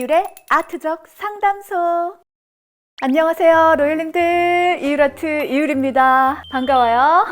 이율의 아트적 상담소. 안녕하세요 로열님들, 이율아트 이율입니다. 반가워요.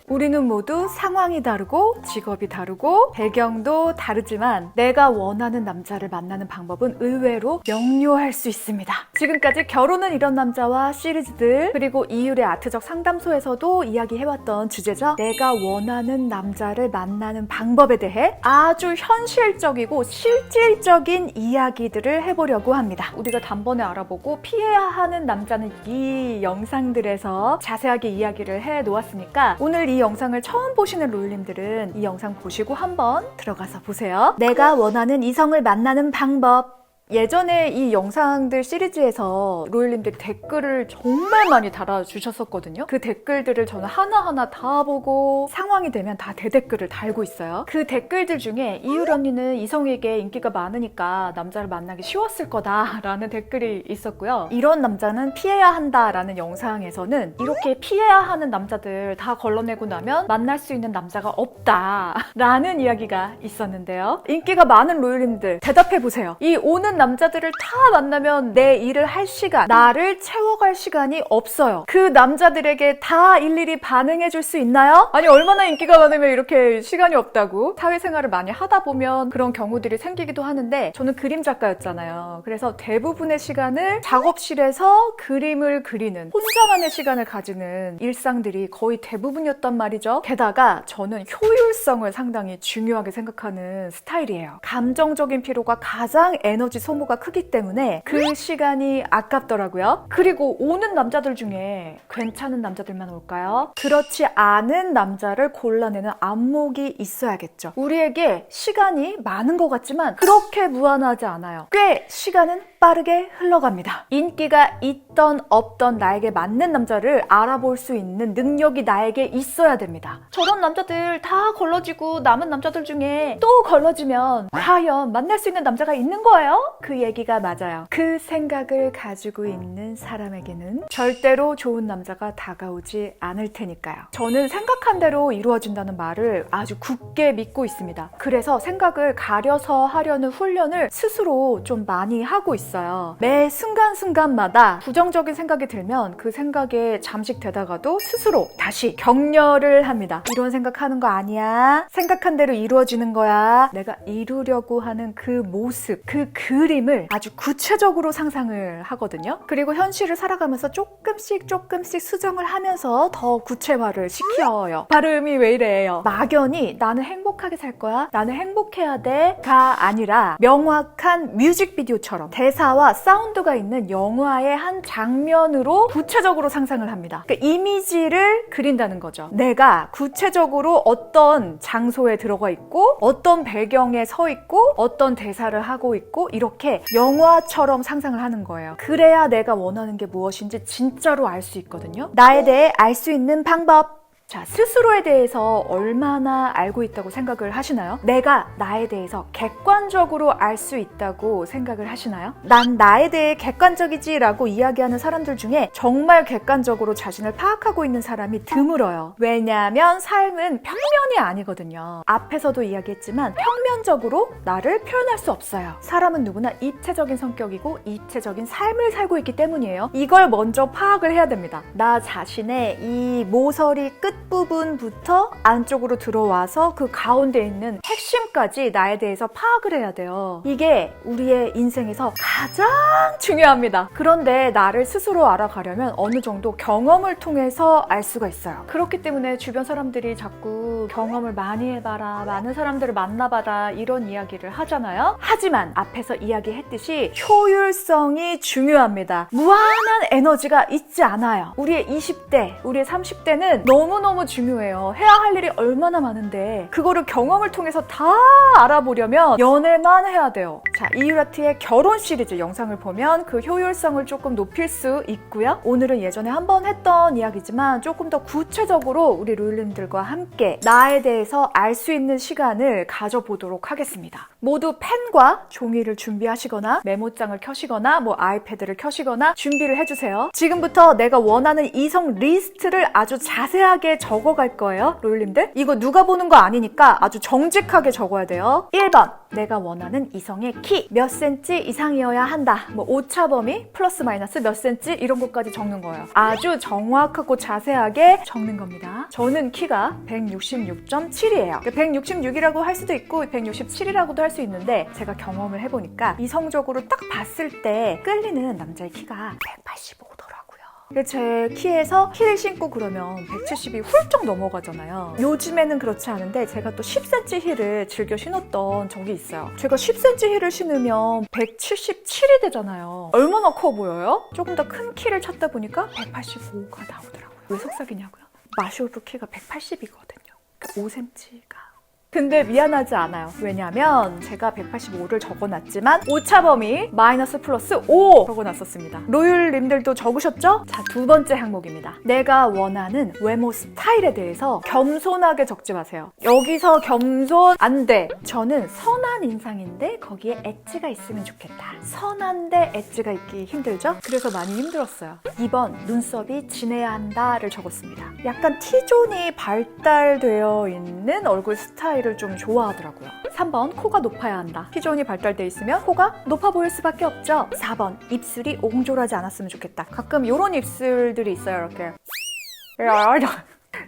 우리는 모두 상황이 다르고 직업이 다르고 배경도 다르지만 내가 원하는 남자를 만나는 방법은 의외로 명료할 수 있습니다. 지금까지 결혼은 이런 남자와 시리즈들, 그리고 이율의 아트적 상담소에서도 이야기해왔던 주제죠. 내가 원하는 남자를 만나는 방법에 대해 아주 현실적이고 실질적인 이야기들을 해보려고 합니다. 우리가 단번에 알아보고 피해야 하는 남자는 이 영상들에서 자세하게 이야기를 해놓았으니까 오늘 이 영상을 처음 보시는 로율님들은 이 영상 보시고 한번 들어가서 보세요. 내가 원하는 이성을 만나는 방법. 예전에 이 영상들 시리즈에서 로율님들이 댓글을 정말 많이 달아주셨었거든요. 그 댓글들을 저는 하나하나 다 보고 상황이 되면 다 대댓글을 달고 있어요. 그 댓글들 중에 이율 언니는 이성에게 인기가 많으니까 남자를 만나기 쉬웠을 거다라는 댓글이 있었고요. 이런 남자는 피해야 한다라는 영상에서는 이렇게 피해야 하는 남자들 다 걸러내고 나면 만날 수 있는 남자가 없다라는 이야기가 있었는데요. 인기가 많은 로율님들 대답해보세요. 이 오는 남자들을 다 만나면 내 일을 할 시간, 나를 채워갈 시간이 없어요. 그 남자들에게 다 일일이 반응해줄 수 있나요? 아니 얼마나 인기가 많으면 이렇게 시간이 없다고? 사회생활을 많이 하다 보면 그런 경우들이 생기기도 하는데 저는 그림 작가였잖아요. 그래서 대부분의 시간을 작업실에서 그림을 그리는 혼자만의 시간을 가지는 일상들이 거의 대부분이었단 말이죠. 게다가 저는 효율성을 상당히 중요하게 생각하는 스타일이에요. 감정적인 피로가 가장 에너지 소모가 크기 때문에 그 시간이 아깝더라고요. 그리고 오는 남자들 중에 괜찮은 남자들만 올까요? 그렇지 않은 남자를 골라내는 안목이 있어야겠죠. 우리에게 시간이 많은 것 같지만 그렇게 무한하지 않아요. 꽤 시간은 빠르게 흘러갑니다. 인기가 있던 없던 나에게 맞는 남자를 알아볼 수 있는 능력이 나에게 있어야 됩니다. 저런 남자들 다 걸러지고 남은 남자들 중에 또 걸러지면 과연 만날 수 있는 남자가 있는 거예요? 그 얘기가 맞아요. 그 생각을 가지고 있는 사람에게는 절대로 좋은 남자가 다가오지 않을 테니까요. 저는 생각한 대로 이루어진다는 말을 아주 굳게 믿고 있습니다. 그래서 생각을 가려서 하려는 훈련을 스스로 좀 많이 하고 있어요. 매 순간순간마다 부정적인 생각이 들면 그 생각에 잠식되다가도 스스로 다시 격려를 합니다. 이런 생각하는 거 아니야. 생각한 대로 이루어지는 거야. 내가 이루려고 하는 그 모습, 그 그림을 아주 구체적으로 상상을 하거든요. 그리고 현실을 살아가면서 조금씩 수정을 하면서 더 구체화를 시켜요. 발음이 왜 이래요? 막연히 나는 행복하게 살 거야, 나는 행복해야 돼가 아니라 명확한 뮤직비디오처럼 대사와 사운드가 있는 영화의 한 장면으로 구체적으로 상상을 합니다. 그러니까 이미지를 그린다는 거죠. 내가 구체적으로 어떤 장소에 들어가 있고 어떤 배경에 서 있고 어떤 대사를 하고 있고 이렇게 영화처럼 상상을 하는 거예요. 그래야 내가 원하는 게 무엇인지 진짜로 알 수 있거든요. 나에 대해 알 수 있는 방법. 자, 스스로에 대해서 얼마나 알고 있다고 생각을 하시나요? 내가 나에 대해서 객관적으로 알 수 있다고 생각을 하시나요? 난 나에 대해 객관적이지 라고 이야기하는 사람들 중에 정말 객관적으로 자신을 파악하고 있는 사람이 드물어요. 왜냐하면 삶은 평면이 아니거든요. 앞에서도 이야기했지만 평면적으로 나를 표현할 수 없어요. 사람은 누구나 입체적인 성격이고 입체적인 삶을 살고 있기 때문이에요. 이걸 먼저 파악을 해야 됩니다. 나 자신의 이 모서리 끝부분부터 안쪽으로 들어와서 그 가운데 있는 핵심까지 나에 대해서 파악을 해야 돼요. 이게 우리의 인생에서 가장 중요합니다. 그런데 나를 스스로 알아가려면 어느 정도 경험을 통해서 알 수가 있어요. 그렇기 때문에 주변 사람들이 자꾸 경험을 많이 해봐라, 많은 사람들을 만나봐라 이런 이야기를 하잖아요. 하지만 앞에서 이야기했듯이 효율성이 중요합니다. 무한한 에너지가 있지 않아요. 우리의 20대, 우리의 30대는 너무너무 중요해요. 해야 할 일이 얼마나 많은데 그거를 경험을 통해서 다 알아보려면 연애만 해야 돼요. 자, 이율아트의 결혼 시리즈 영상을 보면 그 효율성을 조금 높일 수 있고요. 오늘은 예전에 한번 했던 이야기지만 조금 더 구체적으로 우리 룰님들과 함께 나에 대해서 알 수 있는 시간을 가져보도록 하겠습니다. 모두 펜과 종이를 준비하시거나 메모장을 켜시거나 뭐 아이패드를 켜시거나 준비를 해주세요. 지금부터 내가 원하는 이성 리스트를 아주 자세하게 여기에 적어갈 거예요, 로율님들. 이거 누가 보는 거 아니니까 아주 정직하게 적어야 돼요. 1번, 내가 원하는 이성의 키 몇 cm 이상이어야 한다. 뭐 오차 범위 플러스 마이너스 몇 cm 이런 것까지 적는 거예요. 아주 정확하고 자세하게 적는 겁니다. 저는 키가 166.7이에요. 166이라고 할 수도 있고 167이라고도 할 수 있는데 제가 경험을 해보니까 이성적으로 딱 봤을 때 끌리는 남자의 키가 185더라고요. 제 키에서 힐을 신고 그러면 170이 훌쩍 넘어가잖아요. 요즘에는 그렇지 않은데 제가 또 10cm 힐을 즐겨 신었던 적이 있어요. 제가 10cm 힐을 신으면 177이 되잖아요. 얼마나 커 보여요? 조금 더 큰 키를 찾다 보니까 185가 나오더라고요. 왜 속삭이냐고요? 마쇼도 키가 180이거든요. 5cm가. 근데 미안하지 않아요. 왜냐면 제가 185를 적어놨지만 오차 범위 마이너스 플러스 5 적어놨었습니다. 로율님들도 적으셨죠? 자, 두 번째 항목입니다. 내가 원하는 외모 스타일에 대해서 겸손하게 적지 마세요. 여기서 겸손 안 돼. 저는 선한 인상인데 거기에 엣지가 있으면 좋겠다. 선한데 엣지가 있기 힘들죠? 그래서 많이 힘들었어요. 2번, 눈썹이 진해야 한다를 적었습니다. 약간 T존이 발달되어 있는 얼굴 스타일 를 좀 좋아하더라고요. 3번, 코가 높아야 한다. T존이 발달돼 있으면 코가 높아 보일 수밖에 없죠. 4번, 입술이 옹졸하지 않았으면 좋겠다. 가끔 이런 입술들이 있어요. 이렇게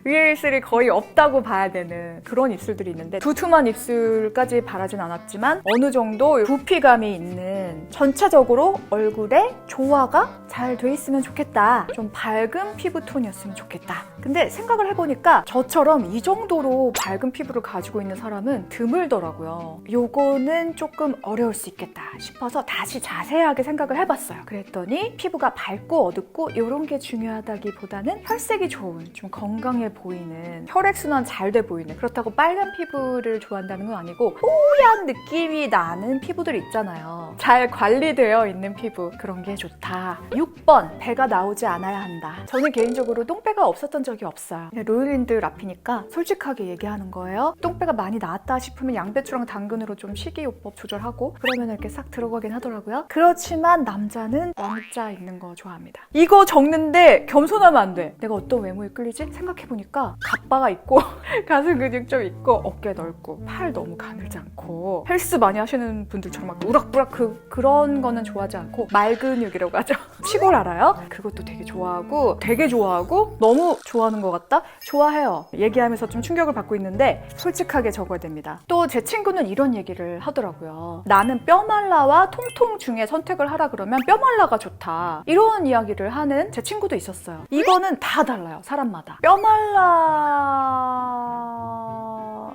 위에 입술이 거의 없다고 봐야 되는 그런 입술들이 있는데 두툼한 입술까지 바라진 않았지만 어느 정도 부피감이 있는 전체적으로 얼굴에 조화가 잘 돼 있으면 좋겠다. 좀 밝은 피부톤이었으면 좋겠다. 근데 생각을 해보니까 저처럼 이 정도로 밝은 피부를 가지고 있는 사람은 드물더라고요. 요거는 조금 어려울 수 있겠다 싶어서 다시 자세하게 생각을 해봤어요. 그랬더니 피부가 밝고 어둡고 이런 게 중요하다기보다는 혈색이 좋은, 좀 건강해 보이는, 혈액순환 잘 돼 보이는, 그렇다고 빨간 피부를 좋아한다는 건 아니고 뽀얀 느낌이 나는 피부들 있잖아요. 잘 관리되어 있는 피부, 그런 게 좋다. 6번, 배가 나오지 않아야 한다. 저는 개인적으로 똥배가 없었던 적이 없어요. 로율님들 앞이니까 솔직하게 얘기하는 거예요. 똥배가 많이 나왔다 싶으면 양배추랑 당근으로 좀 식이요법 조절하고 그러면 이렇게 싹 들어가긴 하더라고요. 그렇지만 남자는 왕자 있는 거 좋아합니다. 이거 적는데 겸손하면 안 돼. 내가 어떤 외모에 끌리지? 생각해보니까 갑바가 있고 가슴 근육 좀 있고 어깨 넓고 팔 너무 가늘지 않고 헬스 많이 하시는 분들처럼 막 우락부락 그런 거는 좋아하지 않고 말근육이라고 하죠. 치골 알아요? 그것도 되게 좋아하고 너무 좋아하는 것 같다? 좋아해요. 얘기하면서 좀 충격을 받고 있는데 솔직하게 적어야 됩니다. 또 제 친구는 이런 얘기를 하더라고요. 나는 뼈말라와 통통 중에 선택을 하라 그러면 뼈말라가 좋다. 이런 이야기를 하는 제 친구도 있었어요. 이거는 다 달라요. 사람마다. 뼈말라...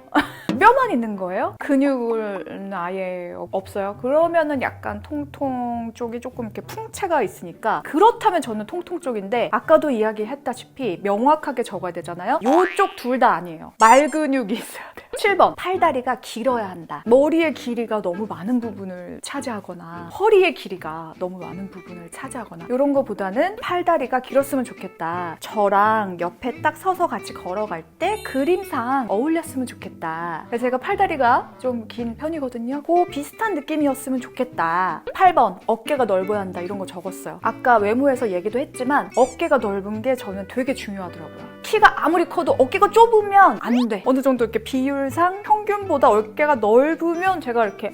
뼈만 있는 거예요? 근육은 아예 없어요? 그러면은 약간 통통 쪽이 조금 이렇게 풍채가 있으니까 그렇다면 저는 통통 쪽인데 아까도 이야기했다시피 명확하게 적어야 되잖아요? 요쪽 둘 다 아니에요. 말근육이 있어야 돼요. 7번, 팔다리가 길어야 한다. 머리의 길이가 너무 많은 부분을 차지하거나 허리의 길이가 너무 많은 부분을 차지하거나 이런 거보다는 팔다리가 길었으면 좋겠다. 저랑 옆에 딱 서서 같이 걸어갈 때 그림상 어울렸으면 좋겠다. 그래서 제가 팔다리가 좀 긴 편이거든요. 그 비슷한 느낌이었으면 좋겠다. 8번, 어깨가 넓어야 한다. 이런 거 적었어요. 아까 외모에서 얘기도 했지만 어깨가 넓은 게 저는 되게 중요하더라고요. 키가 아무리 커도 어깨가 좁으면 안 돼. 어느 정도 이렇게 비율상 평균보다 어깨가 넓으면 제가 이렇게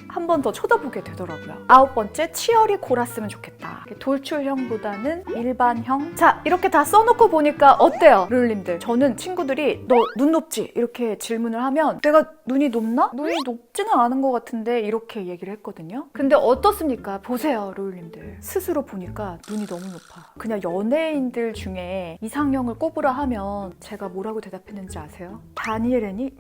한 번 더 쳐다보게 되더라고요. 9번째, 치열이 골았으면 좋겠다. 돌출형보다는 일반형. 자, 이렇게 다 써놓고 보니까 어때요? 룰님들. 저는 친구들이 너 눈 높지? 이렇게 질문을 하면 내가 눈이 높나? 눈이 높지는 않은 것 같은데 이렇게 얘기를 했거든요. 근데 어떻습니까? 보세요, 룰님들. 스스로 보니까 눈이 너무 높아. 그냥 연예인들 중에 이상형을 꼽으라 하면 제가 뭐라고 대답했는지 아세요? 다니엘 애니?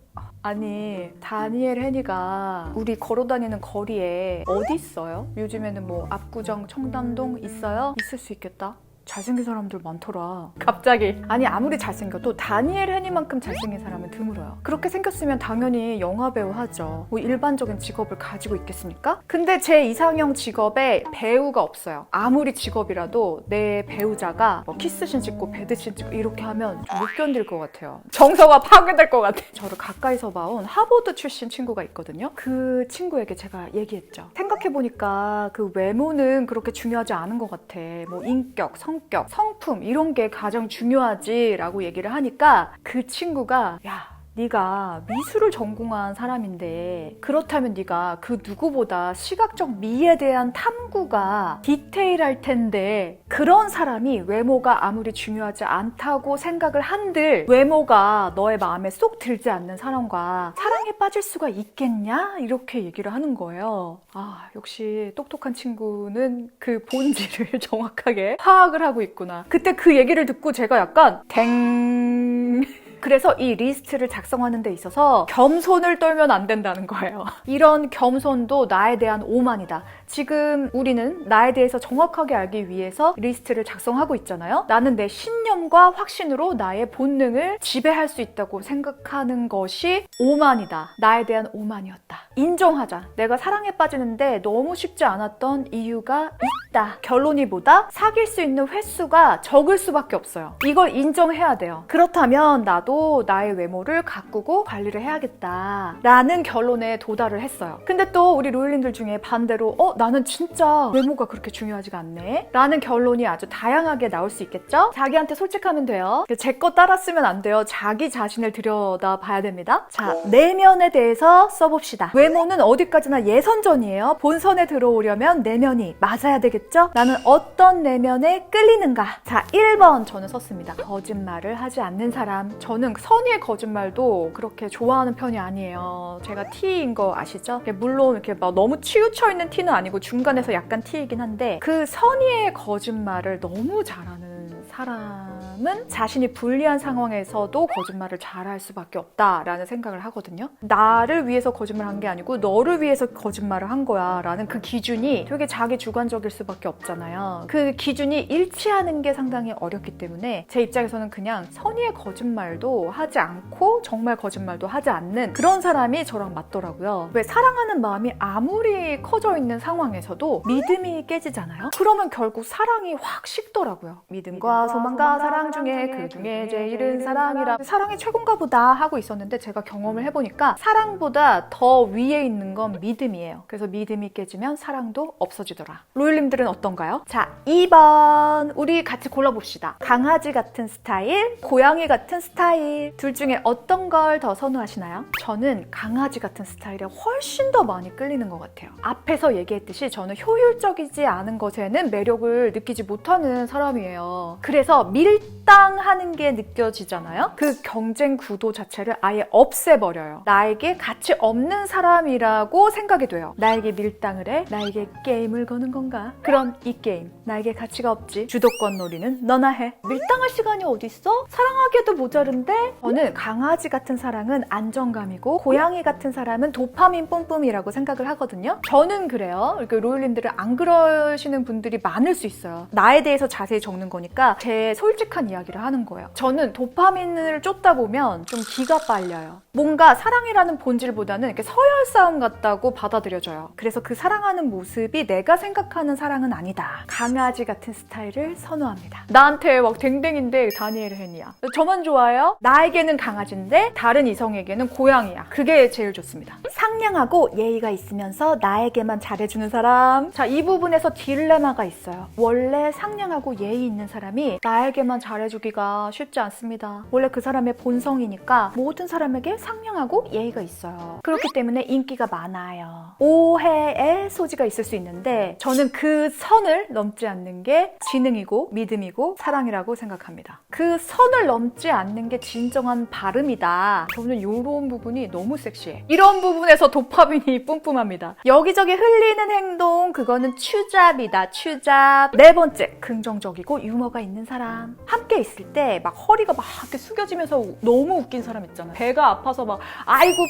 아니, 다니엘 해니가 우리 걸어다니는 거리에 어디 있어요? 요즘에는 뭐 압구정, 청담동 있어요? 있을 수 있겠다. 잘생긴 사람들 많더라. 갑자기. 아니, 아무리 잘생겨도 다니엘 해니만큼 잘생긴 사람은 드물어요. 그렇게 생겼으면 당연히 영화배우 하죠. 뭐 일반적인 직업을 가지고 있겠습니까? 근데 제 이상형 직업에 배우가 없어요. 아무리 직업이라도 내 배우자가 뭐 키스신 찍고 배드신 찍고 이렇게 하면 좀 못 견딜 것 같아요. 정서가 파괴될 것 같아. 저를 가까이서 봐온 하버드 출신 친구가 있거든요. 그 친구에게 제가 얘기했죠. 생각해보니까 그 외모는 그렇게 중요하지 않은 것 같아. 뭐 인격, 성격, 성품 이런 게 가장 중요하지라고 얘기를 하니까 그 친구가 야, 네가 미술을 전공한 사람인데 그렇다면 네가 그 누구보다 시각적 미에 대한 탐구가 디테일할 텐데 그런 사람이 외모가 아무리 중요하지 않다고 생각을 한들 외모가 너의 마음에 쏙 들지 않는 사람과 사랑에 빠질 수가 있겠냐? 이렇게 얘기를 하는 거예요. 아, 역시 똑똑한 친구는 그 본질을 정확하게 파악을 하고 있구나. 그때 그 얘기를 듣고 제가 약간 댕... 그래서 이 리스트를 작성하는 데 있어서 겸손을 떨면 안 된다는 거예요. 이런 겸손도 나에 대한 오만이다. 지금 우리는 나에 대해서 정확하게 알기 위해서 리스트를 작성하고 있잖아요. 나는 내 신념과 확신으로 나의 본능을 지배할 수 있다고 생각하는 것이 오만이다. 나에 대한 오만이었다. 인정하자. 내가 사랑에 빠지는데 너무 쉽지 않았던 이유가 있다. 결론이보다 사귈 수 있는 횟수가 적을 수밖에 없어요. 이걸 인정해야 돼요. 그렇다면 나도 나의 외모를 가꾸고 관리를 해야겠다 라는 결론에 도달을 했어요. 근데 또 우리 로일님들 중에 반대로 나는 진짜 외모가 그렇게 중요하지가 않네 라는 결론이 아주 다양하게 나올 수 있겠죠? 자기한테 솔직하면 돼요. 제 거 따라 쓰면 안 돼요. 자기 자신을 들여다 봐야 됩니다. 자, 내면에 대해서 써봅시다. 외모는 어디까지나 예선전이에요. 본선에 들어오려면 내면이 맞아야 되겠죠? 나는 어떤 내면에 끌리는가? 자, 1번 저는 썼습니다. 거짓말을 하지 않는 사람. 저는 선의의 거짓말도 그렇게 좋아하는 편이 아니에요. 제가 T인 거 아시죠? 물론 이렇게 막 너무 치우쳐 있는 T는 아니고 중간에서 약간 T이긴 한데 그 선의의 거짓말을 너무 잘하는 사람은 자신이 불리한 상황에서도 거짓말을 잘할 수밖에 없다라는 생각을 하거든요. 나를 위해서 거짓말한 게 아니고 너를 위해서 거짓말을 한 거야 라는 그 기준이 되게 자기 주관적일 수밖에 없잖아요. 그 기준이 일치하는 게 상당히 어렵기 때문에 제 입장에서는 그냥 선의의 거짓말도 하지 않고 정말 거짓말도 하지 않는 그런 사람이 저랑 맞더라고요. 왜 사랑하는 마음이 아무리 커져 있는 상황에서도 믿음이 깨지잖아요. 그러면 결국 사랑이 확 식더라고요. 믿음과 소망과 사랑 중에 그 중에 제일은 사랑이라 사랑이 최고인가 보다 하고 있었는데 제가 경험을 해보니까 사랑보다 더 위에 있는 건 믿음이에요. 그래서 믿음이 깨지면 사랑도 없어지더라. 로일님들은 어떤가요? 자, 2번 우리 같이 골라봅시다. 강아지 같은 스타일, 고양이 같은 스타일 둘 중에 어떤 걸 더 선호하시나요? 저는 강아지 같은 스타일에 훨씬 더 많이 끌리는 것 같아요. 앞에서 얘기했듯이 저는 효율적이지 않은 것에는 매력을 느끼지 못하는 사람이에요. 그래서 밀당하는 게 느껴지잖아요. 그 경쟁 구도 자체를 아예 없애버려요. 나에게 가치 없는 사람이라고 생각이 돼요. 나에게 밀당을 해? 나에게 게임을 거는 건가? 그럼 이 게임 나에게 가치가 없지. 주도권 놀이는 너나 해. 밀당할 시간이 어딨어? 사랑하기에도 모자른데? 저는 강아지 같은 사랑은 안정감이고 고양이 같은 사람은 도파민 뿜뿜이라고 생각을 하거든요. 저는 그래요. 로일님들은 안 그러시는 분들이 많을 수 있어요. 나에 대해서 자세히 적는 거니까 제 솔직한 이야기를 하는 거예요. 저는 도파민을 쫓다 보면 좀 기가 빨려요. 뭔가 사랑이라는 본질보다는 이렇게 서열 싸움 같다고 받아들여져요. 그래서 그 사랑하는 모습이 내가 생각하는 사랑은 아니다. 강아지 같은 스타일을 선호합니다. 나한테 막 댕댕인데 다니엘 헨이야. 저만 좋아해요? 나에게는 강아지인데 다른 이성에게는 고양이야. 그게 제일 좋습니다. 상냥하고 예의가 있으면서 나에게만 잘해주는 사람. 자, 이 부분에서 딜레마가 있어요. 원래 상냥하고 예의 있는 사람이 나에게만 잘해주기가 쉽지 않습니다. 원래 그 사람의 본성이니까 모든 사람에게 상냥하고 예의가 있어요. 그렇기 때문에 인기가 많아요. 오해의 소지가 있을 수 있는데 저는 그 선을 넘지 않는 게 지능이고 믿음이고 사랑이라고 생각합니다. 그 선을 넘지 않는 게 진정한 발음이다. 저는 이런 부분이 너무 섹시해. 이런 부분에서 도파민이 뿜뿜합니다. 여기저기 흘리는 행동 그거는 추잡이다. 추잡. 네 번째, 긍정적이고 유머가 있는 사람. 함께 있을 때 막 허리가 막 이렇게 숙여지면서 너무 웃긴 사람 있잖아요. 배가 아파서 막 아이고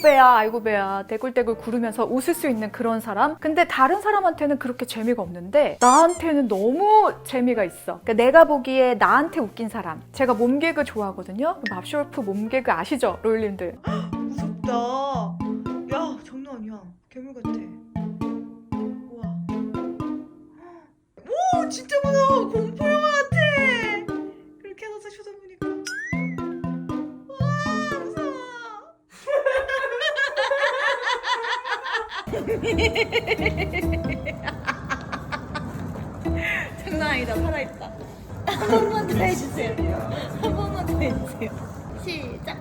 배야 대굴대굴 구르면서 웃을 수 있는 그런 사람. 근데 다른 사람한테는 그렇게 재미가 없는데 나한테는 너무 재미가 있어. 그러니까 내가 보기에 나한테 웃긴 사람. 제가 몸개그 좋아하거든요. 맙쇼프 몸개그 아시죠? 로일님들. 무섭다. 야, 장난 아니야. 괴물 같아. 우와. 오, 진짜 무서워. 공포 영화 같아. 그렇게 해서 쳐다보니까. 와, 무서워. 장난 아니다. 살아있다. 한 번만 더 해주세요. 한 번만 더 해주세요. 시작.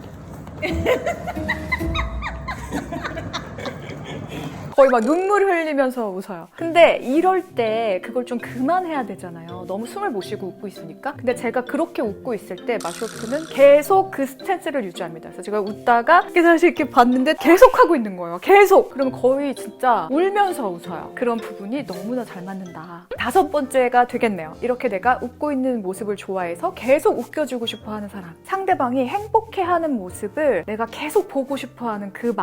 거의 막 눈물 흘리면서 웃어요. 근데 이럴 때 그걸 좀 그만해야 되잖아요. 너무 숨을 못 쉬고 웃고 있으니까. 근데 제가 그렇게 웃고 있을 때 마쇼프는 계속 그 스탠스를 유지합니다. 그래서 제가 웃다가 다시 이렇게 봤는데 계속 하고 있는 거예요. 계속! 그러면 거의 진짜 울면서 웃어요. 그런 부분이 너무나 잘 맞는다. 5번째가 되겠네요. 이렇게 내가 웃고 있는 모습을 좋아해서 계속 웃겨주고 싶어 하는 사람. 상대방이 행복해하는 모습을 내가 계속 보고 싶어 하는 그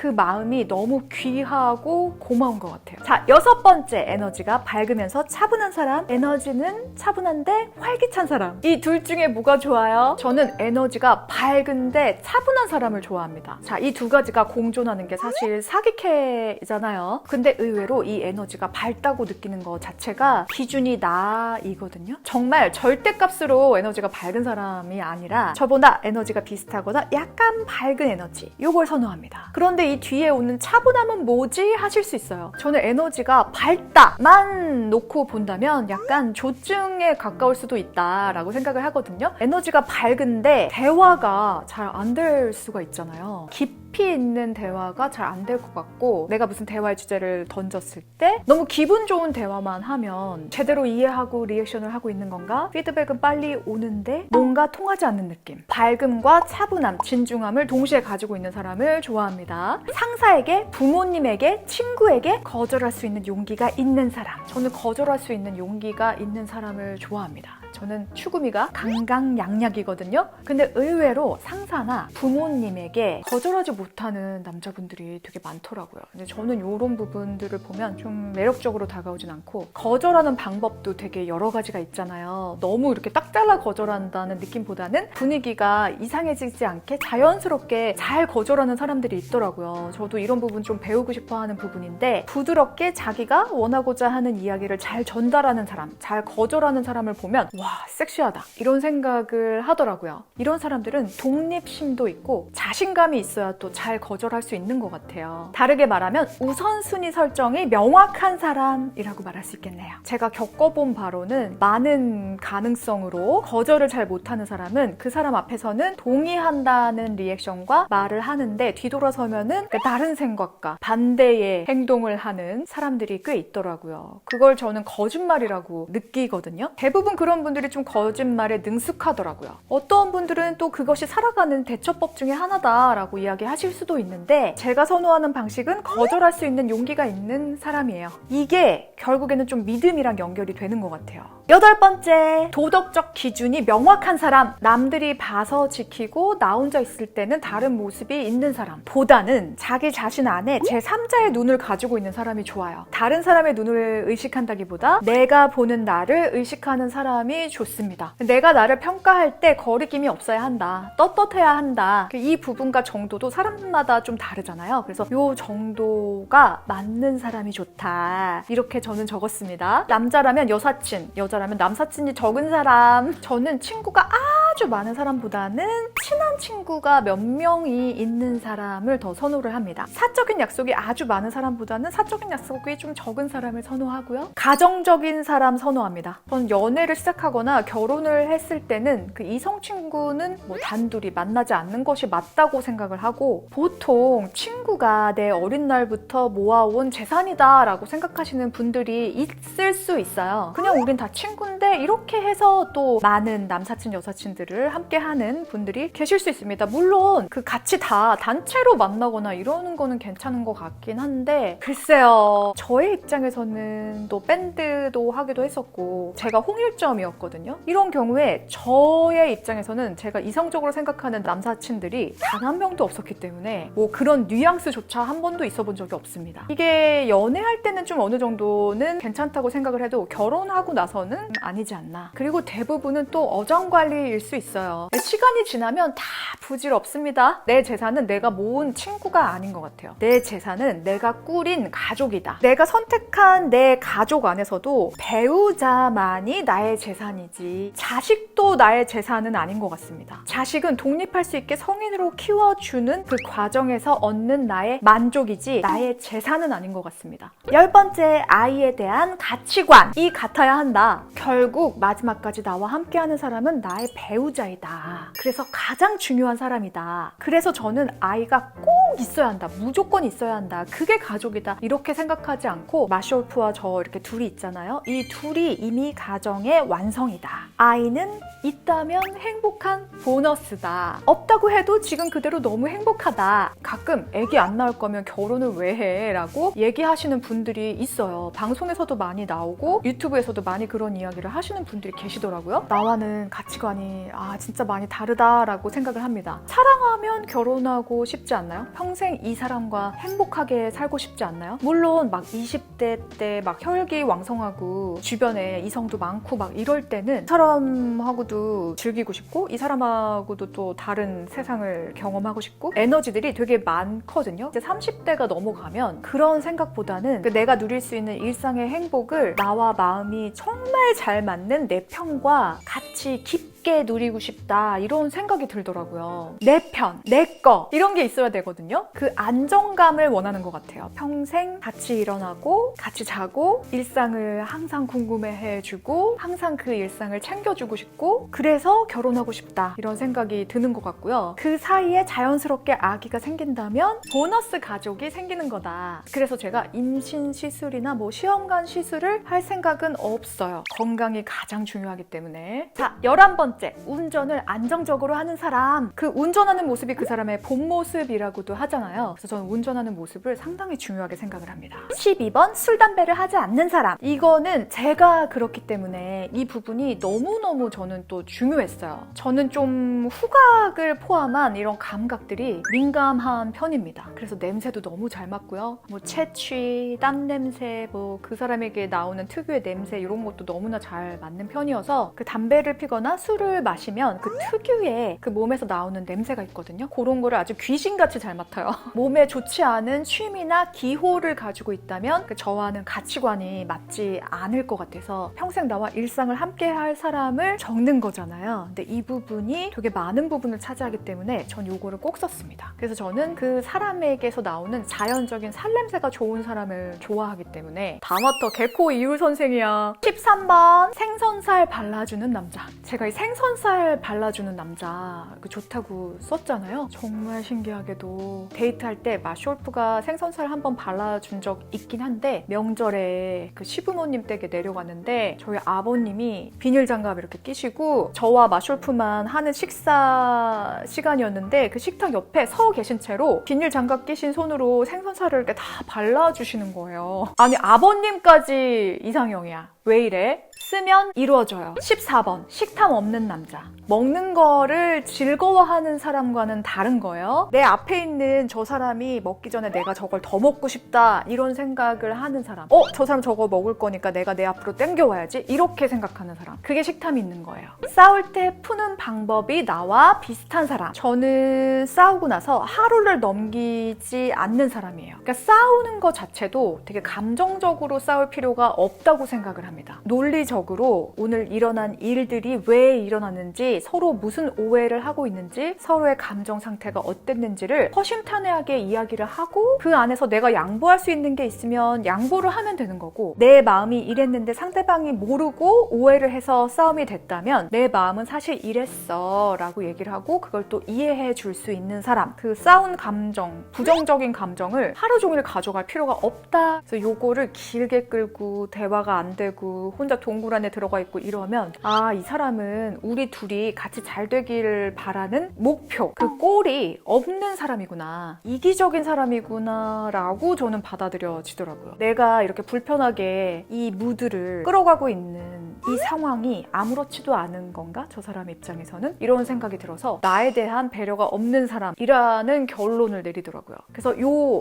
마음이 너무 귀하고 고마운 것 같아요. 자, 6번째 에너지가 밝으면서 차분한 사람. 에너지는 차분한데 활기찬 사람. 이 둘 중에 뭐가 좋아요? 저는 에너지가 밝은데 차분한 사람을 좋아합니다. 자, 이 두 가지가 공존하는 게 사실 사기캐잖아요. 근데 의외로 이 에너지가 밝다고 느끼는 것 자체가 기준이 나이거든요. 정말 절대값으로 에너지가 밝은 사람이 아니라 저보다 에너지가 비슷하거나 약간 밝은 에너지. 요걸 선호합니다. 그런데 이 뒤에 오는 차분함은 뭐지? 하실 수 있어요. 저는 에너지가 밝다만 놓고 본다면 약간 조증에 가까울 수도 있다라고 생각을 하거든요. 에너지가 밝은데 대화가 잘 안 될 수가 있잖아요. 깊이 있는 대화가 잘 안 될 것 같고, 내가 무슨 대화의 주제를 던졌을 때 너무 기분 좋은 대화만 하면 제대로 이해하고 리액션을 하고 있는 건가? 피드백은 빨리 오는데 뭔가 통하지 않는 느낌. 밝음과 차분함, 진중함을 동시에 가지고 있는 사람을 좋아합니다. 상사에게, 부모님에게, 친구에게 거절할 수 있는 용기가 있는 사람. 저는 거절할 수 있는 용기가 있는 사람을 좋아합니다. 저는 추구미가 강강약약이거든요. 근데 의외로 상사나 부모님에게 거절하지 못하는 남자분들이 되게 많더라고요. 근데 저는 이런 부분들을 보면 좀 매력적으로 다가오진 않고, 거절하는 방법도 되게 여러 가지가 있잖아요. 너무 이렇게 딱 잘라 거절한다는 느낌보다는 분위기가 이상해지지 않게 자연스럽게 잘 거절하는 사람들이 있더라고요. 저도 이런 부분 좀 배우고 싶어 하는 부분인데, 부드럽게 자기가 원하고자 하는 이야기를 잘 전달하는 사람, 잘 거절하는 사람을 보면 와, 섹시하다 이런 생각을 하더라고요. 이런 사람들은 독립심도 있고 자신감이 있어야 또 잘 거절할 수 있는 것 같아요. 다르게 말하면 우선순위 설정이 명확한 사람이라고 말할 수 있겠네요. 제가 겪어본 바로는 많은 가능성으로 거절을 잘 못하는 사람은 그 사람 앞에서는 동의한다는 리액션과 말을 하는데 뒤돌아서면은 다른 생각과 반대의 행동을 하는 사람들이 꽤 있더라고요. 그걸 저는 거짓말이라고 느끼거든요. 대부분 그런 분들이 좀 거짓말에 능숙하더라고요. 어떤 분들은 또 그것이 살아가는 대처법 중에 하나다라고 이야기하실 수도 있는데, 제가 선호하는 방식은 거절할 수 있는 용기가 있는 사람이에요. 이게 결국에는 좀 믿음이랑 연결이 되는 것 같아요. 8번째, 도덕적 기준이 명확한 사람. 남들이 봐서 지키고 나 혼자 있을 때는 다른 모습이 있는 사람 보다는 자기 자신 안에 제3자의 눈을 가지고 있는 사람이 좋아요. 다른 사람의 눈을 의식한다기보다 내가 보는 나를 의식하는 사람이 좋습니다. 내가 나를 평가할 때 거리낌이 없어야 한다. 떳떳해야 한다. 이 부분과 정도도 사람마다 좀 다르잖아요. 그래서 이 정도가 맞는 사람이 좋다. 이렇게 저는 적었습니다. 남자라면 여사친, 여자라면 남사친이 적은 사람. 저는 친구가 아주 많은 사람보다는 친한 친구가 몇 명이 있는 사람을 더 선호를 합니다. 사적인 약속이 아주 많은 사람보다는 사적인 약속이 좀 적은 사람을 선호하고요. 가정적인 사람 선호합니다. 전 연애를 시작하거나 결혼을 했을 때는 그 이성 친구는 뭐 단둘이 만나지 않는 것이 맞다고 생각을 하고, 보통 친구가 내 어린 날부터 모아온 재산이다 라고 생각하시는 분들이 있을 수 있어요. 그냥 우린 다 친구인데 이렇게 해서 또 많은 남사친 여사친들을 함께 하는 분들이 계실 수 있습니다. 물론 그 같이 다 단체로 만나거나 이러는 거는 괜찮은 것 같긴 한데, 글쎄요, 저의 입장에서는 또 밴드도 하기도 했었고 제가 홍일점이었거든요. 이런 경우에 저의 입장에서는 제가 이성적으로 생각하는 남사친들이 단 한 명도 없었기 때문에 뭐 그런 뉘앙스조차 한 번도 있어 본 적이 없습니다. 이게 연애할 때는 좀 어느 정도는 괜찮다고 생각을 해도 결혼하고 나서는 아니지 않나. 그리고 대부분은 또 어정관리일 수 수 있어요. 시간이 지나면 다 부질없습니다. 내 재산은 내가 모은 친구가 아닌 것 같아요. 내 재산은 내가 꾸린 가족이다. 내가 선택한 내 가족 안에서도 배우자만이 나의 재산이지 자식도 나의 재산은 아닌 것 같습니다. 자식은 독립할 수 있게 성인으로 키워주는 그 과정에서 얻는 나의 만족이지 나의 재산은 아닌 것 같습니다. 10번째, 아이에 대한 가치관이 같아야 한다. 결국 마지막까지 나와 함께하는 사람은 나의 배우자이다. 그래서 가장 중요한 사람이다. 그래서 저는 아이가 꼭 있어야 한다. 무조건 있어야 한다. 그게 가족이다. 이렇게 생각하지 않고 마쇼프와 저 이렇게 둘이 있잖아요. 이 둘이 이미 가정의 완성이다. 아이는 있다면 행복한 보너스다. 없다고 해도 지금 그대로 너무 행복하다. 가끔 애기 안 낳을 거면 결혼을 왜 해? 라고 얘기하시는 분들이 있어요. 방송에서도 많이 나오고 유튜브에서도 많이 그런 이야기를 하시는 분들이 계시더라고요. 나와는 가치관이 진짜 많이 다르다라고 생각을 합니다. 사랑하면 결혼하고 싶지 않나요? 평생 이 사람과 행복하게 살고 싶지 않나요? 물론 막 20대 때 막 혈기왕성하고 주변에 이성도 많고 막 이럴 때는 이 사람하고도 즐기고 싶고 이 사람하고도 또 다른 세상을 경험하고 싶고 에너지들이 되게 많거든요. 이제 30대가 넘어가면 그런 생각보다는 내가 누릴 수 있는 일상의 행복을 나와 마음이 정말 잘 맞는 내 편과 같이 깊게 누리고 싶다 이런 생각이 들더라고요. 내 편, 내 거 이런 게 있어야 되거든요. 그 안정감을 원하는 것 같아요. 평생 같이 일어나고 같이 자고 일상을 항상 궁금해해주고 항상 그 일상을 챙겨주고 싶고 그래서 결혼하고 싶다 이런 생각이 드는 것 같고요. 그 사이에 자연스럽게 아기가 생긴다면 보너스 가족이 생기는 거다. 그래서 제가 임신 시술이나 뭐 시험관 시술을 할 생각은 없어요. 건강이 가장 중요하기 때문에. 자, 11번째, 운전을 안정적으로 하는 사람. 그 운전하는 모습이 그 사람의 본 모습이라고도 하잖아요. 그래서 저는 운전하는 모습을 상당히 중요하게 생각을 합니다. 12번, 술, 담배를 하지 않는 사람. 이거는 제가 그렇기 때문에 이 부분이 너무너무 저는 또 중요했어요. 저는 좀 후각을 포함한 이런 감각들이 민감한 편입니다. 그래서 냄새도 너무 잘 맡고요. 뭐 채취, 땀 냄새, 뭐 그 사람에게 나오는 특유의 냄새 이런 것도 너무나 잘 맡는 편이어서 그 담배를 피거나 술을 마시면 그 특유의 그 몸에서 나오는 냄새가 있거든요. 그런 거를 아주 귀신같이 잘 맡아요. 몸에 좋지 않은 취미나 기호를 가지고 있다면 그 저와는 가치관이 맞지 않을 것 같아서 평생 나와 일상을 함께 할 사람을 적는 거잖아요. 근데 이 부분이 되게 많은 부분을 차지하기 때문에 전 요거를 꼭 썼습니다. 그래서 저는 그 사람에게서 나오는 자연적인 살냄새가 좋은 사람을 좋아하기 때문에 다 맡아. 개코 이율 선생이야. 13번, 생선살 발라주는 남자. 제가 이 생선살 발라주는 남자 좋다고 썼잖아요. 정말 신기하게도 데이트할 때 마쇼프가 생선살 한번 발라준 적 있긴 한데 명절에 그 시부모님 댁에 내려갔는데 저희 아버님이 비닐 장갑 이렇게 끼시고 저와 마쇼프만 하는 식사 시간이었는데 그 식탁 옆에 서 계신 채로 비닐 장갑 끼신 손으로 생선살을 이렇게 다 발라주시는 거예요. 아니 아버님까지 이상형이야. 왜 이래? 쓰면 이루어져요. 14번, 식탐 없는 남자. 먹는 거를 즐거워하는 사람과는 다른 거예요. 내 앞에 있는 저 사람이 먹기 전에 내가 저걸 더 먹고 싶다 이런 생각을 하는 사람. 저 사람 저거 먹을 거니까 내가 내 앞으로 땡겨와야지 이렇게 생각하는 사람. 그게 식탐이 있는 거예요. 싸울 때 푸는 방법이 나와 비슷한 사람. 저는 싸우고 나서 하루를 넘기지 않는 사람이에요. 그러니까 싸우는 거 자체도 되게 감정적으로 싸울 필요가 없다고 생각을 합니다. 논리적으로 오늘 일어난 일들이 왜 일어났는지 서로 무슨 오해를 하고 있는지 서로의 감정 상태가 어땠는지를 허심탄회하게 이야기를 하고 그 안에서 내가 양보할 수 있는 게 있으면 양보를 하면 되는 거고 내 마음이 이랬는데 상대방이 모르고 오해를 해서 싸움이 됐다면 내 마음은 사실 이랬어 라고 얘기를 하고 그걸 또 이해해 줄 수 있는 사람. 그 싸운 감정, 부정적인 감정을 하루 종일 가져갈 필요가 없다. 그래서 요거를 길게 끌고 대화가 안 되고 혼자 동굴 안에 들어가 있고 이러면 이 사람은 우리 둘이 같이 잘 되기를 바라는 목표, 그 꼴이 없는 사람이구나, 이기적인 사람이구나 라고 저는 받아들여지더라고요. 내가 이렇게 불편하게 이 무드를 끌어가고 있는 이 상황이 아무렇지도 않은 건가? 저 사람 입장에서는? 이런 생각이 들어서 나에 대한 배려가 없는 사람이라는 결론을 내리더라고요. 그래서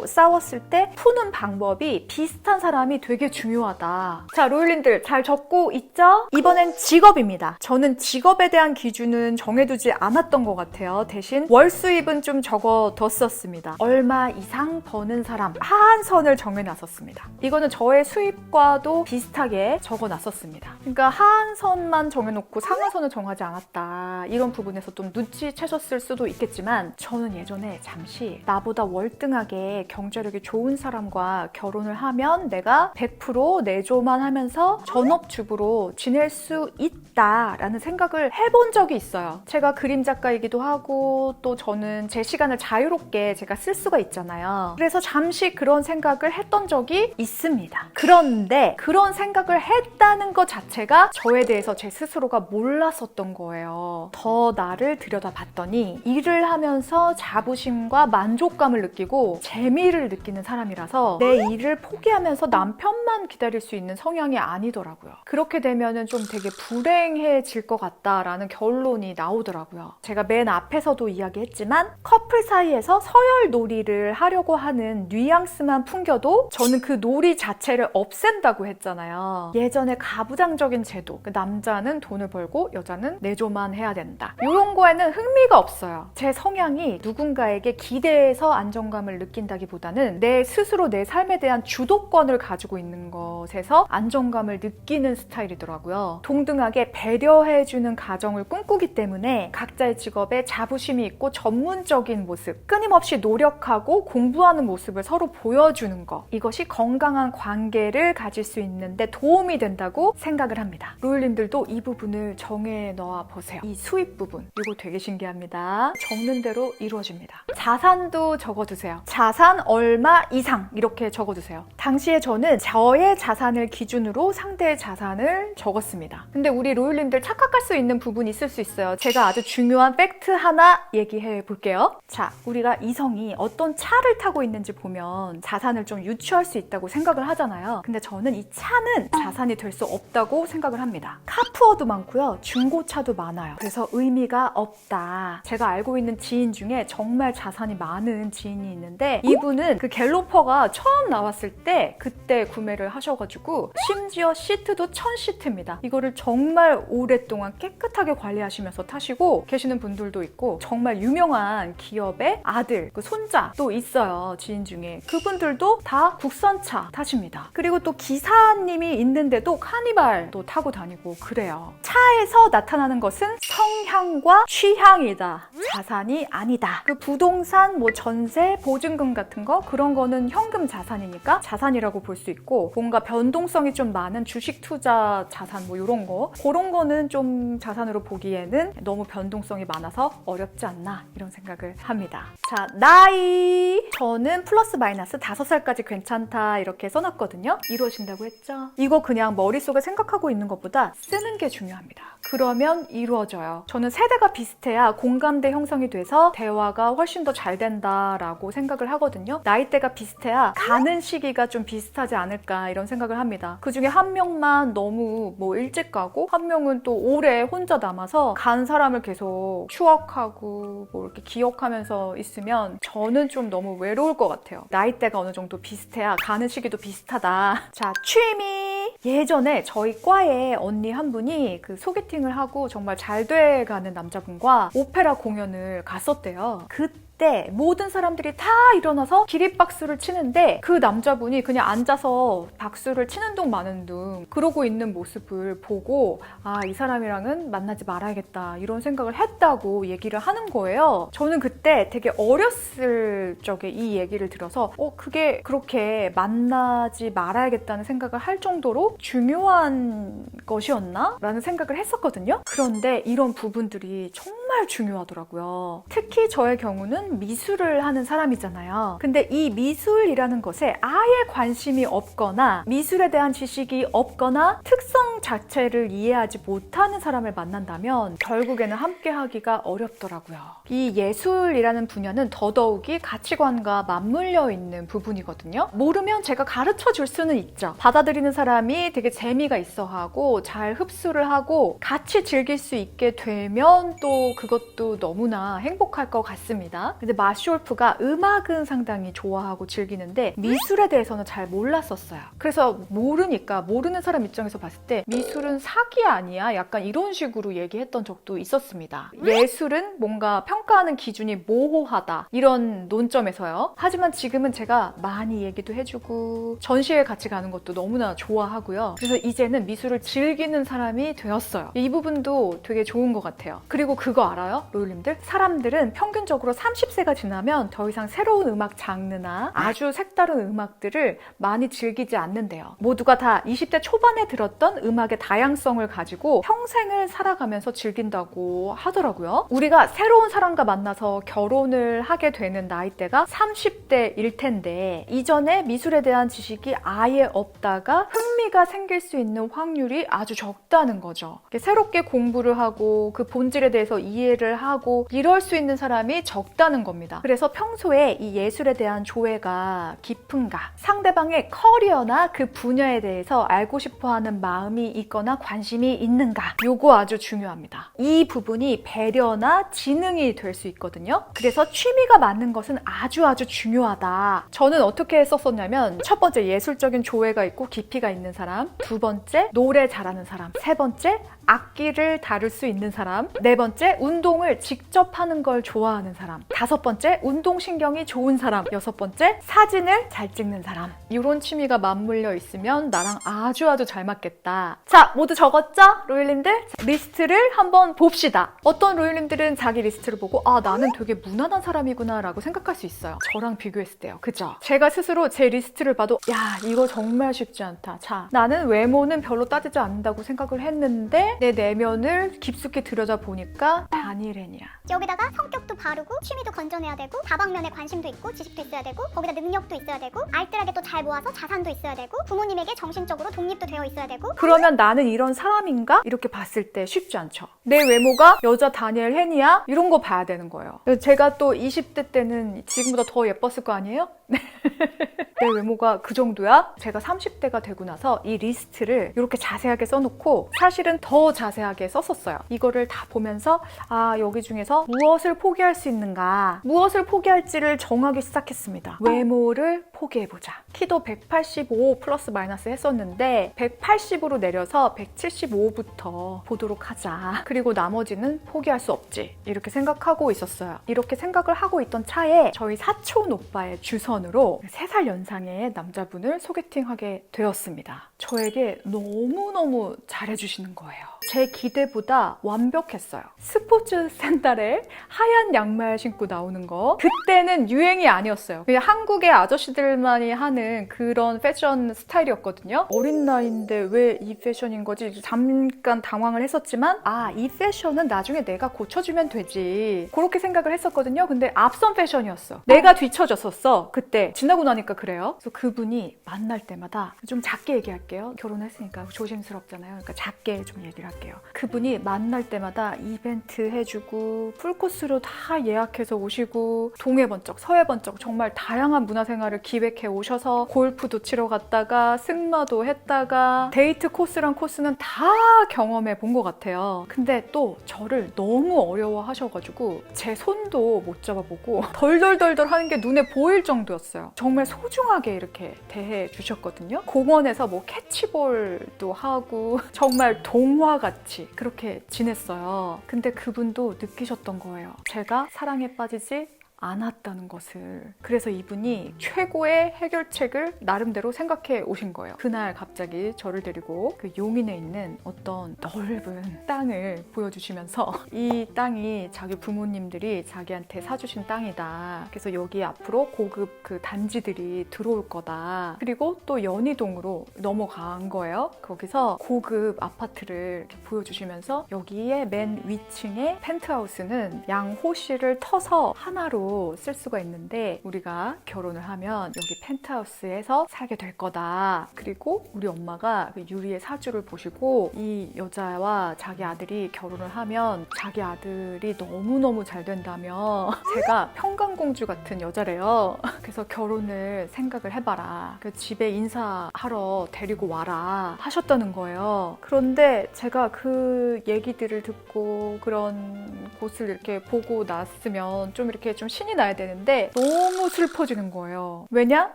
싸웠을 때 푸는 방법이 비슷한 사람이 되게 중요하다. 자, 로율님들 잘 적고 있죠? 이번엔 직업입니다. 저는 직업에 대한 기준은 정해두지 않았던 것 같아요. 대신 월 수입은 좀 적어뒀었습니다. 얼마 이상 버는 사람 하한선을 정해놨었습니다. 이거는 저의 수입과도 비슷하게 적어놨었습니다. 그러니까 하한선만 정해놓고 상한선을 정하지 않았다. 이런 부분에서 좀 눈치채셨을 수도 있겠지만 저는 예전에 잠시 나보다 월등하게 경제력이 좋은 사람과 결혼을 하면 내가 100% 내조만 하면서 전업주부로 지낼 수 있다라는 생각을 해본 적이 있어요. 제가 그림 작가이기도 하고 또 저는 제 시간을 자유롭게 제가 쓸 수가 있잖아요. 그래서 잠시 그런 생각을 했던 적이 있습니다. 그런데 그런 생각을 했다는 것 자체가 저에 대해서 제 스스로가 몰랐었던 거예요. 더 나를 들여다봤더니 일을 하면서 자부심과 만족감을 느끼고 재미를 느끼는 사람이라서 내 일을 포기하면서 남편만 기다릴 수 있는 성향이 아니더라고요. 그렇게 되면은 좀 되게 불행해질 것 같다라는 결론이 나오더라고요. 제가 맨 앞에서도 이야기했지만 커플 사이에서 서열 놀이를 하려고 하는 뉘앙스만 풍겨도 저는 그 놀이 자체를 없앤다고 했잖아요. 예전에 가부장적인 제도, 그 남자는 돈을 벌고 여자는 내조만 해야 된다. 이런 거에는 흥미가 없어요. 제 성향이 누군가에게 기대해서 안정감을 느낀다기보다는 내 스스로 내 삶에 대한 주도권을 가지고 있는 것에서 안정감을 느끼는 스타일이더라고요. 동등하게 배려해주는 가정을 꿈꾸기 때문에 각자의 직업에 자부심이 있고 전문적인 모습, 끊임없이 노력하고 공부하는 모습을 서로 보여주는 것, 이것이 건강한 관계를 가질 수 있는데 도움이 된다고 생각을 합니다. 로율님들도 이 부분을 정해 넣어 보세요. 이 수입 부분, 이거 되게 신기합니다. 적는 대로 이루어집니다. 자산도 적어두세요. 자산 얼마 이상 이렇게 적어두세요. 당시에 저는 저의 자산을 기준으로 상대의 자산을 적었습니다. 근데 우리 로율님들 착각할 수 있는 부분이 있을 수 있어요. 제가 아주 중요한 팩트 하나 얘기해 볼게요. 자, 우리가 이성이 어떤 차를 타고 있는지 보면 자산을 좀 유추할 수 있다고 생각을 하잖아요. 근데 저는 이 차는 자산이 될 수 없다고 생각을 합니다. 카푸어도 많고요. 중고차도 많아요. 그래서 의미가 없다. 제가 알고 있는 지인 중에 정말 자산이 많은 지인이 있는데 이분은 그 갤로퍼가 처음 나왔을 때 그때 구매를 하셔가지고 심지어 시트도 1000시트입니다. 이거를 정말 오랫동안 깨끗하게 관리하시면서 타시고 계시는 분들도 있고 정말 유명한 기업의 아들, 그 손자도 있어요. 지인 중에. 그분들도 다 국산차 타십니다. 그리고 또 기사님이 있는데도 카니발도 타고 다니고 그래요. 차에서 나타나는 것은 성향과 취향이다. 자산이 아니다. 그 부동산, 뭐 전세, 보증금 같은 거 그런 거는 현금 자산이니까 자산이라고 볼 수 있고 뭔가 변동성이 좀 많은 주식 투자 자산 뭐 이런 거 그런 거는 좀 자산으로 보기에는 너무 변동성이 많아서 어렵지 않나 이런 생각을 합니다. 자, 나이 저는 플러스 마이너스 5살까지 괜찮다 이렇게 써놨거든요. 이루어진다고 했죠? 이거 그냥 머릿속에 생각하고 있는 것보다 쓰는 게 중요합니다. 그러면 이루어져요. 저는 세대가 비슷해야 공감대 형성이 돼서 대화가 훨씬 더 잘 된다라고 생각을 하거든요. 나이대가 비슷해야 가는 시기가 좀 비슷하지 않을까 이런 생각을 합니다. 그중에 한 명만 너무 뭐 일찍 가고 한 명은 또 오래 혼자 남아서 간 사람을 계속 추억하고 뭐 이렇게 기억하면서 있으면 저는 좀 너무 외로울 것 같아요. 나이대가 어느 정도 비슷해야 가는 시기도 비슷하다. 자, 취미. 예전에 저희 과에 언니 한 분이 그 소개팅을 하고 정말 잘 돼가는 남자분과 오페라 공연을 갔었대요. 그때 모든 사람들이 다 일어나서 기립박수를 치는데 그 남자분이 그냥 앉아서 박수를 치는 둥 마는 둥 그러고 있는 모습을 보고 아, 이 사람이랑은 만나지 말아야겠다 이런 생각을 했다고 얘기를 하는 거예요. 저는 그때 되게 어렸을 적에 이 얘기를 들어서 그게 그렇게 만나지 말아야겠다는 생각을 할 정도로 중요한 것이었나? 라는 생각을 했었거든요. 그런데 이런 부분들이 정말 정말 중요하더라고요. 특히 저의 경우는 미술을 하는 사람이잖아요. 근데 이 미술이라는 것에 아예 관심이 없거나 미술에 대한 지식이 없거나 특성 자체를 이해하지 못하는 사람을 만난다면 결국에는 함께 하기가 어렵더라고요. 이 예술이라는 분야는 더더욱이 가치관과 맞물려 있는 부분이거든요. 모르면 제가 가르쳐 줄 수는 있죠. 받아들이는 사람이 되게 재미가 있어 하고 잘 흡수를 하고 같이 즐길 수 있게 되면 또 그것도 너무나 행복할 것 같습니다. 근데 마시올프가 음악은 상당히 좋아하고 즐기는데 미술에 대해서는 잘 몰랐었어요. 그래서 모르는 사람 입장에서 봤을 때 미술은 사기 아니야? 약간 이런 식으로 얘기했던 적도 있었습니다. 예술은 뭔가 평가하는 기준이 모호하다 이런 논점에서요. 하지만 지금은 제가 많이 얘기도 해주고 전시회 같이 가는 것도 너무나 좋아하고요. 그래서 이제는 미술을 즐기는 사람이 되었어요. 이 부분도 되게 좋은 것 같아요. 그리고 그거 알아요? 로율님들? 사람들은 평균적으로 30세가 지나면 더 이상 새로운 음악 장르나 아주 색다른 음악들을 많이 즐기지 않는데요. 모두가 다 20대 초반에 들었던 음악의 다양성을 가지고 평생을 살아가면서 즐긴다고 하더라고요. 우리가 새로운 사람과 만나서 결혼을 하게 되는 나이대가 30대일 텐데 이전에 미술에 대한 지식이 아예 없다가 흥미가 생길 수 있는 확률이 아주 적다는 거죠. 새롭게 공부를 하고 그 본질에 대해서 이해를 하고 이럴 수 있는 사람이 적다는 겁니다. 그래서 평소에 이 예술에 대한 조예가 깊은가, 상대방의 커리어나 그 분야에 대해서 알고 싶어하는 마음이 있거나 관심이 있는가, 요거 아주 중요합니다. 이 부분이 배려나 지능이 될 수 있거든요. 그래서 취미가 맞는 것은 아주 중요하다. 저는 어떻게 했었냐면 첫 번째 예술적인 조예가 있고 깊이가 있는 사람, 두 번째 노래 잘하는 사람, 세 번째 악기를 다룰 수 있는 사람, 네 번째 운동을 직접 하는 걸 좋아하는 사람, 다섯 번째 운동신경이 좋은 사람, 여섯 번째 사진을 잘 찍는 사람. 이런 취미가 맞물려 있으면 나랑 아주 잘 맞겠다. 자, 모두 적었죠? 로율님들? 리스트를 한번 봅시다. 어떤 로율님들은 자기 리스트를 보고 아, 나는 되게 무난한 사람이구나 라고 생각할 수 있어요. 저랑 비교했을 때요. 그죠? 제가 스스로 제 리스트를 봐도 야, 이거 정말 쉽지 않다. 자, 나는 외모는 별로 따지지 않는다고 생각을 했는데 내 내면을 깊숙이 들여다보니까 다니엘이야. 여기다가 성격도 바르고 취미도 건전해야 되고 다방면에 관심도 있고 지식도 있어야 되고 거기다 능력도 있어야 되고 알뜰하게 또 잘 모아서 자산도 있어야 되고 부모님에게 정신적으로 독립도 되어 있어야 되고 그러면 나는 이런 사람인가? 이렇게 봤을 때 쉽지 않죠. 내 외모가 여자 다니엘 헨이야? 이런 거 봐야 되는 거예요. 제가 또 20대 때는 지금보다 더 예뻤을 거 아니에요? 내 외모가 그 정도야? 제가 30대가 되고 나서 이 리스트를 이렇게 자세하게 써놓고 사실은 더 자세하게 썼었어요. 이거를 다 보면서 아, 여기 중에서 무엇을 포기할 수 있는가, 무엇을 포기할지를 정하기 시작했습니다. 외모를 포기해보자. 키도 185 플러스 마이너스 했었는데 180으로 내려서 175부터 보도록 하자. 그리고 나머지는 포기할 수 없지. 이렇게 생각하고 있었어요. 이렇게 생각을 하고 있던 차에 저희 사촌 오빠의 주선으로 3살 연상의 남자분을 소개팅하게 되었습니다. 저에게 너무너무 잘해주시는 거예요. 제 기대보다 완벽했어요. 스포츠 샌들에 하얀 양말 신고 나오는 거. 그때는 유행이 아니었어요. 그냥 한국의 아저씨들만이 하는 그런 패션 스타일이었거든요. 어린 나이인데 왜 이 패션인 거지? 잠깐 당황을 했었지만 아, 이 패션은 나중에 내가 고쳐주면 되지. 그렇게 생각을 했었거든요. 근데 앞선 패션이었어. 내가 뒤처졌었어. 그때. 지나고 나니까 그래요. 그래서 그분이 만날 때마다 좀 작게 얘기할게요. 결혼했으니까 조심스럽잖아요. 그러니까 작게 좀 얘기를 할게요. 그분이 만날 때마다 이벤트 해주고 풀코스로 다 예약해서 오시고 동해 번쩍 서해 번쩍 정말 다양한 문화생활을 기획해 오셔서 골프도 치러 갔다가 승마도 했다가 데이트 코스랑 코스는 다 경험해 본 것 같아요. 근데 또 저를 너무 어려워하셔가지고 제 손도 못 잡아보고 덜덜덜덜 하는 게 눈에 보일 정도였어요. 정말 소중하게 이렇게 대해 주셨거든요. 공원에서 뭐 캐치볼도 하고 정말 동화같이 그렇게 지냈어요. 근데 그분도 느끼셨던 거예요. 제가 사랑에 빠지지 않았다는 것을. 그래서 이분이 최고의 해결책을 나름대로 생각해 오신 거예요. 그날 갑자기 저를 데리고 그 용인에 있는 어떤 넓은 땅을 보여주시면서 이 땅이 자기 부모님들이 자기한테 사주신 땅이다. 그래서 여기 앞으로 고급 그 단지들이 들어올 거다. 그리고 또 연희동으로 넘어간 거예요. 거기서 고급 아파트를 이렇게 보여주시면서 여기에 맨 위층에 펜트하우스는 양호실을 터서 하나로 쓸 수가 있는데 우리가 결혼을 하면 여기 펜트하우스에서 살게 될 거다. 그리고 우리 엄마가 그 유리의 사주를 보시고 이 여자와 자기 아들이 결혼을 하면 자기 아들이 너무너무 잘 된다며 제가 평강공주 같은 여자래요. 그래서 결혼을 생각을 해봐라. 그 집에 인사하러 데리고 와라 하셨다는 거예요. 그런데 제가 그 얘기들을 듣고 그런 곳을 이렇게 보고 났으면 좀 이렇게 좀 신이 나야 되는데 너무 슬퍼지는 거예요. 왜냐?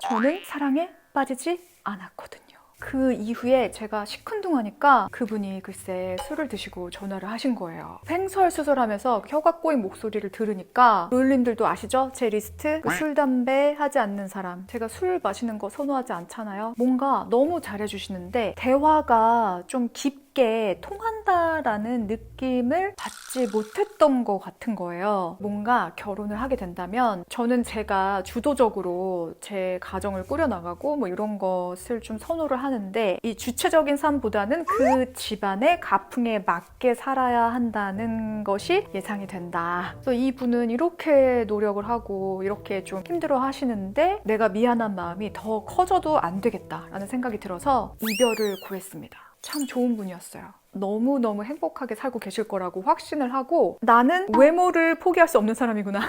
저는 사랑에 빠지지 않았거든요. 그 이후에 제가 시큰둥하니까 그분이 글쎄 술을 드시고 전화를 하신 거예요. 횡설수설하면서 혀가 꼬인 목소리를 들으니까 롤님들도 아시죠? 제 리스트? 그 술, 담배 하지 않는 사람. 제가 술 마시는 거 선호하지 않잖아요. 뭔가 너무 잘해주시는데 대화가 좀 깊게 통한다라는 느낌을 받지 못했던 것 같은 거예요. 뭔가 결혼을 하게 된다면 저는 제가 주도적으로 제 가정을 꾸려나가고 뭐 이런 것을 좀 선호를 하는데 이 주체적인 삶보다는 그 집안의 가풍에 맞게 살아야 한다는 것이 예상이 된다. 그래서 이분은 이렇게 노력을 하고 이렇게 좀 힘들어 하시는데 내가 미안한 마음이 더 커져도 안 되겠다라는 생각이 들어서 이별을 구했습니다. 참 좋은 분이었어요. 너무너무 행복하게 살고 계실 거라고 확신을 하고 나는 외모를 포기할 수 없는 사람이구나.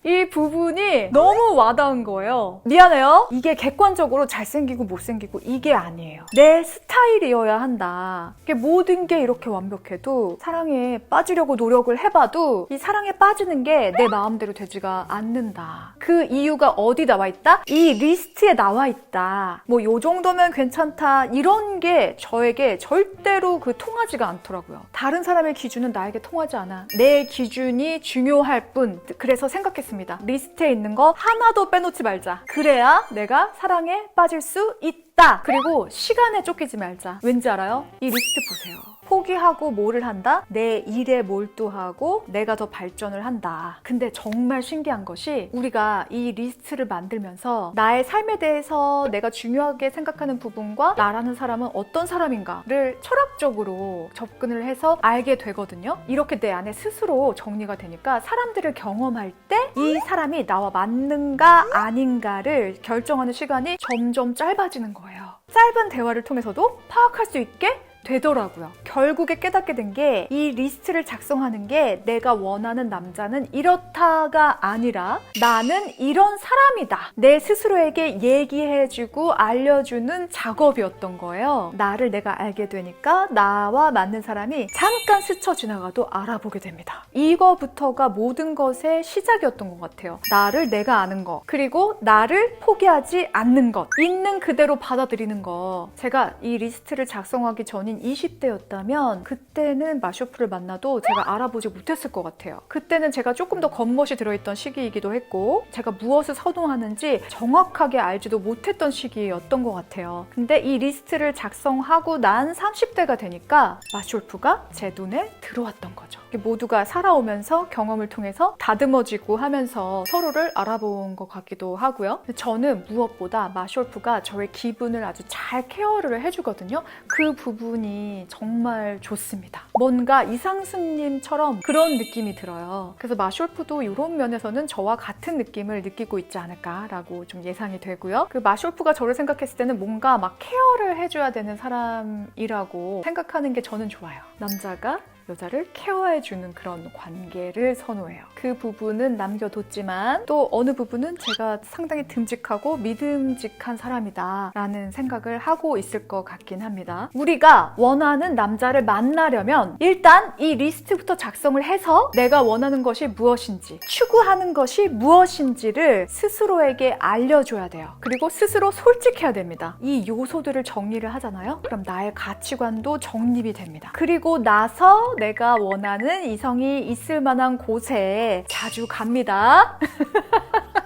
이 부분이 너무 와닿은 거예요. 미안해요. 이게 객관적으로 잘생기고 못생기고 이게 아니에요. 내 스타일이어야 한다. 이게 모든 게 이렇게 완벽해도 사랑에 빠지려고 노력을 해봐도 이 사랑에 빠지는 게 내 마음대로 되지가 않는다. 그 이유가 어디 나와 있다? 이 리스트에 나와 있다. 뭐 요 정도면 괜찮다. 이런 게 저에게 절대로 그 통하지가 않더라고요. 다른 사람의 기준은 나에게 통하지 않아. 내 기준이 중요할 뿐. 그래서 생각했습니다. 리스트에 있는 거 하나도 빼놓지 말자. 그래야 내가 사랑에 빠질 수 있다. 그리고 시간에 쫓기지 말자. 왠지 알아요? 이 리스트 보세요. 포기하고 뭐를 한다? 내 일에 몰두하고 내가 더 발전을 한다. 근데 정말 신기한 것이 우리가 이 리스트를 만들면서 나의 삶에 대해서 내가 중요하게 생각하는 부분과 나라는 사람은 어떤 사람인가를 철학적으로 접근을 해서 알게 되거든요. 이렇게 내 안에 스스로 정리가 되니까 사람들을 경험할 때 이 사람이 나와 맞는가 아닌가를 결정하는 시간이 점점 짧아지는 거예요. 짧은 대화를 통해서도 파악할 수 있게 되더라고요. 결국에 깨닫게 된 게 이 리스트를 작성하는 게 내가 원하는 남자는 이렇다가 아니라 나는 이런 사람이다. 내 스스로에게 얘기해주고 알려주는 작업이었던 거예요. 나를 내가 알게 되니까 나와 맞는 사람이 잠깐 스쳐 지나가도 알아보게 됩니다. 이거부터가 모든 것의 시작이었던 것 같아요. 나를 내가 아는 거, 그리고 나를 포기하지 않는 것, 있는 그대로 받아들이는 거. 제가 이 리스트를 작성하기 전인 20대였다면 그때는 마쇼프를 만나도 제가 알아보지 못했을 것 같아요. 그때는 제가 조금 더 겉멋이 들어있던 시기이기도 했고 제가 무엇을 선호하는지 정확하게 알지도 못했던 시기였던 것 같아요. 근데 이 리스트를 작성하고 난 30대가 되니까 마쇼프가 제 눈에 들어왔던 거죠. 모두가 살아오면서 경험을 통해서 다듬어지고 하면서 서로를 알아본 것 같기도 하고요. 저는 무엇보다 마쇼프가 저의 기분을 아주 잘 케어를 해주거든요. 그 부분이 정말 좋습니다. 뭔가 이상순님처럼 그런 느낌이 들어요. 그래서 마쇼프도 이런 면에서는 저와 같은 느낌을 느끼고 있지 않을까라고 좀 예상이 되고요. 그 마쇼프가 저를 생각했을 때는 뭔가 막 케어를 해줘야 되는 사람이라고 생각하는 게 저는 좋아요. 남자가 여자를 케어해주는 그런 관계를 선호해요. 그 부분은 남겨뒀지만 또 어느 부분은 제가 상당히 듬직하고 믿음직한 사람이다 라는 생각을 하고 있을 것 같긴 합니다. 우리가 원하는 남자를 만나려면 일단 이 리스트부터 작성을 해서 내가 원하는 것이 무엇인지, 추구하는 것이 무엇인지를 스스로에게 알려줘야 돼요. 그리고 스스로 솔직해야 됩니다. 이 요소들을 정리를 하잖아요. 그럼 나의 가치관도 정립이 됩니다. 그리고 나서 그래서 내가 원하는 이성이 있을 만한 곳에 자주 갑니다.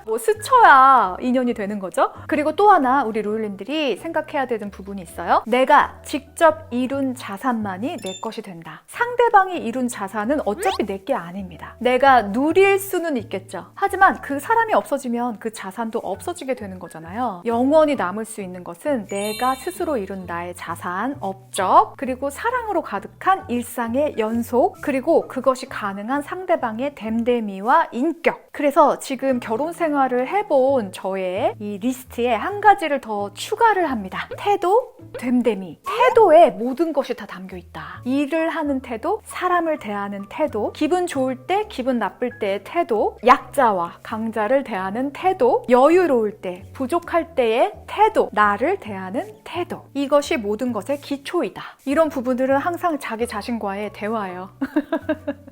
뭐 스쳐야 인연이 되는 거죠. 그리고 또 하나 우리 로율님들이 생각해야 되는 부분이 있어요. 내가 직접 이룬 자산만이 내 것이 된다. 상대방이 이룬 자산은 어차피 내 게 아닙니다. 내가 누릴 수는 있겠죠. 하지만 그 사람이 없어지면 그 자산도 없어지게 되는 거잖아요. 영원히 남을 수 있는 것은 내가 스스로 이룬 나의 자산, 업적, 그리고 사랑으로 가득한 일상의 연속, 그리고 그것이 가능한 상대방의 됨됨이와 인격. 그래서 지금 결혼 생활을 해본 저의 이 리스트에 한 가지를 더 추가를 합니다. 태도, 됨됨이. 태도에 모든 것이 다 담겨 있다. 일을 하는 태도, 사람을 대하는 태도, 기분 좋을 때, 기분 나쁠 때의 태도, 약자와 강자를 대하는 태도, 여유로울 때, 부족할 때의 태도, 나를 대하는 태도. 이것이 모든 것의 기초이다. 이런 부분들은 항상 자기 자신과의 대화예요.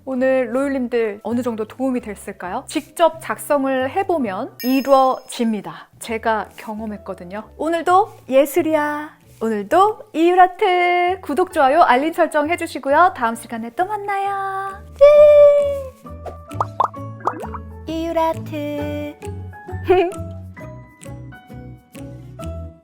오늘 로율님들 어느 정도 도움이 됐을까요? 직접 작성을 해보면 이루어집니다. 제가 경험했거든요. 오늘도 예술이야. 오늘도 이유라트 구독, 좋아요, 알림 설정 해주시고요. 다음 시간에 또 만나요. 이유라트